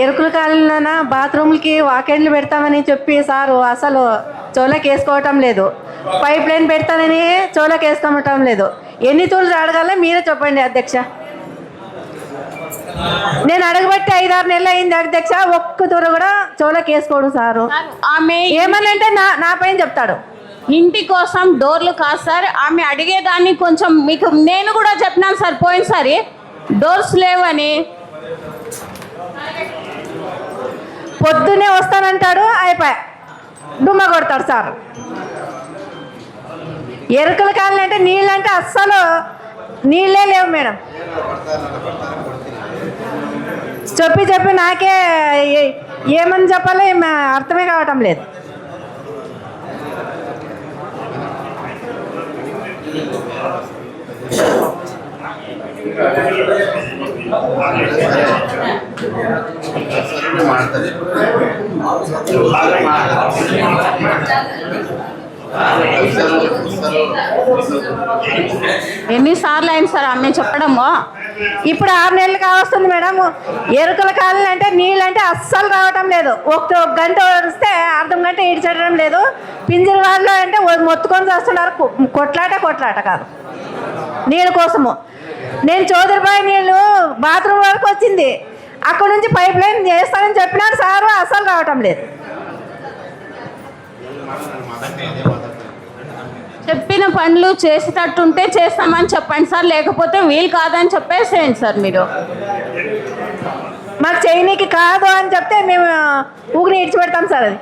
ఎరుకుల కాలంలోన బాత్రూమ్లకి వాకెండ్లు పెడతామని చెప్పి సారు అసలు చెవులోకి వేసుకోవటం లేదు. పైప్ లైన్ పెడతానని చెవులోకి వేసుకోవటం లేదు. ఎన్ని తూర్లు అడగాలో మీరే చెప్పండి అధ్యక్ష. నేను అడగబట్టి 5-6 నెలలు అయింది అధ్యక్ష. ఒక్క తూరు కూడా చెవులోకి వేసుకోడు సారు. ఆమె ఏమనంటే నా పైన చెప్తాడు. ఇంటి కోసం డోర్లు కాదు సార్. ఆమె అడిగేదాన్ని కొంచెం మీకు నేను కూడా చెప్పినాను సార్ పోయినసారి డోర్స్ లేవని. పొద్దున్నే వస్తానంటాడు, అయిపోయా డుమ్మ కొడతాడు సార్. ఎరుకల కాలం అంటే నీళ్ళంటే అస్సలు నీళ్ళే లేవు మేడం. చెప్పి నాకే ఏమని చెప్పాలో అర్థమే కావటం లేదు. ఎన్నిసార్లు అయింది సార్ ఆమె చెప్పడము. ఇప్పుడు 6 నెలలు కావస్తుంది మేడం. ఎరుకల కాలం అంటే నీళ్ళంటే అస్సలు రావటం లేదు. ఒక గంట వస్తే అర్ధం గంట ఈడ్చడం లేదు. పింజరు వాళ్ళు అంటే మొత్తుకొని చేస్తున్నారు. కొట్లాట కాదు నీళ్ళ కోసము. నేను చౌదరిబాయి నీళ్ళు బాత్రూమ్ వరకు వచ్చింది. అక్కడ నుంచి పైప్ లైన్ చేస్తానని చెప్పినారు సారు, అస్సలు రావటం లేదు. చెప్పిన పనులు చేసేటట్టుంటే చేస్తామని చెప్పండి సార్, లేకపోతే వీలు కాదని చెప్పేసేయండి సార్. మీరు మాకు చేయనీకి కాదు అని చెప్తే మేము ఊగిని ఇడిచిపెడతాం సార్. అది